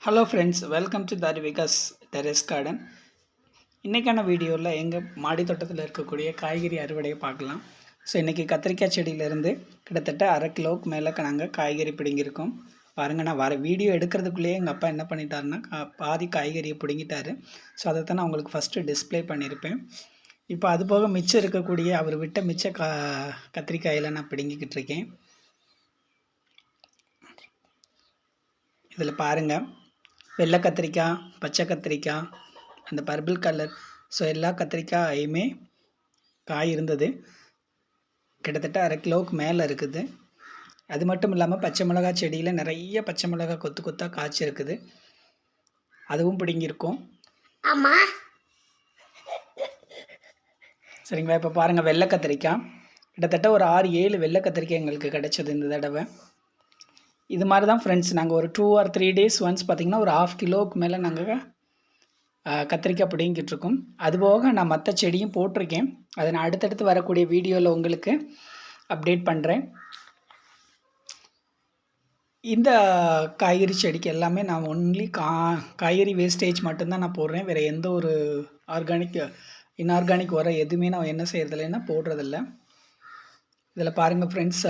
Hello friends, welcome to Tharivikas terrace garden. இன்றைக்கான வீடியோவில் எங்கள் மாடி தோட்டத்தில் இருக்கக்கூடிய காய்கறி அறுவடையை பார்க்கலாம். ஸோ இன்றைக்கி கத்திரிக்காய் செடியிலேருந்து கிட்டத்தட்ட 1/2 கிலோவுக்கு மேலே நாங்கள் காய்கறி பிடுங்கியிருக்கோம். பாருங்கள், நான் வர வீடியோ எடுக்கிறதுக்குள்ளேயே எங்கள் அப்பா என்ன பண்ணிட்டாருன்னா பாதி காய்கறியை பிடுங்கிட்டாரு. ஸோ அதை தான் நான் உங்களுக்கு ஃபஸ்ட்டு டிஸ்பிளே பண்ணியிருப்பேன். இப்போ அது போக மிச்சம் இருக்கக்கூடிய அவர் விட்ட மிச்ச கத்திரிக்காயில் நான் பிடுங்கிக்கிட்டு இருக்கேன். இதில் பாருங்கள், வெள்ளை கத்திரிக்காய், பச்சை கத்திரிக்காய், அந்த பர்பிள் கலர், ஸோ எல்லா கத்திரிக்காயுமே காய் இருந்தது. கிட்டத்தட்ட 1/2 கிலோவுக்கு மேலே இருக்குது. அது மட்டும் இல்லாமல் பச்சை மிளகா செடியில் நிறைய பச்சை மிளகா கொத்து கொத்தாக காய்ச்சி இருக்குது. அதுவும் பிடுங்கியிருக்கோம். ஆமாம், சரிங்களா. இப்போ பாருங்கள், வெள்ளை கத்திரிக்காய் கிட்டத்தட்ட ஒரு 6-7 வெள்ளை கத்திரிக்காய் எங்களுக்கு கிடைச்சது இந்த தடவை. இது மாதிரி தான் ஃப்ரெண்ட்ஸ், நாங்கள் ஒரு 2 or 3 days ஒன்ஸ் பார்த்திங்கன்னா ஒரு 1/2 கிலோவுக்கு மேலே நாங்கள் கத்திரிக்காய் பிடிங்கிட்டு இருக்கோம். அதுபோக நான் மற்ற செடியும் போட்டிருக்கேன். அதை நான் அடுத்தடுத்து வரக்கூடிய வீடியோவில் உங்களுக்கு அப்டேட் பண்ணுறேன். இந்த காய்கறி செடிக்கு எல்லாமே நான் ஒன்லி காய்கறி வேஸ்டேஜ் மட்டும்தான் நான் போடுறேன். வேறு எந்த ஒரு இன்ஆர்கானிக் உரம் எதுவுமே நான் என்ன செய்கிறதில்லைன்னா போடுறதில்ல. இதில் பாருங்கள் ஃப்ரெண்ட்ஸ்,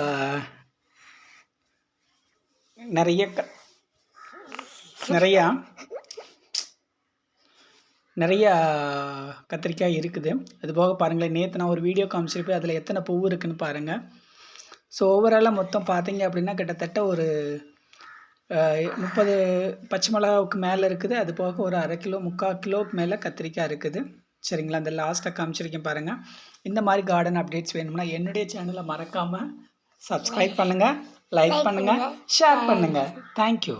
நிறையா கத்திரிக்காய் இருக்குது. அது போக பாருங்களேன், நேற்று நான் ஒரு வீடியோ காமிச்சிருப்பேன், அதில் எத்தனை பூ இருக்குதுன்னு பாருங்கள். ஸோ ஓவராலாக மொத்தம் பார்த்தீங்க அப்படின்னா கிட்டத்தட்ட ஒரு 30 பச்சை மிளகாவுக்கு மேலே இருக்குது. அது போக ஒரு 1/2 கிலோ 3/4 கிலோவுக்கு மேலே கத்திரிக்காய் இருக்குது. சரிங்களா. அந்த லாஸ்ட்டாக காமிச்சிருக்கேன் பாருங்கள். இந்த மாதிரி கார்டன் அப்டேட்ஸ் வேணும்னா என்னுடைய சேனலை மறக்காமல் சப்ஸ்கிரைப் பண்ணுங்கள், லைக் பண்ணுங்கள், ஷேர் பண்ணுங்கள். தேங்க்யூ.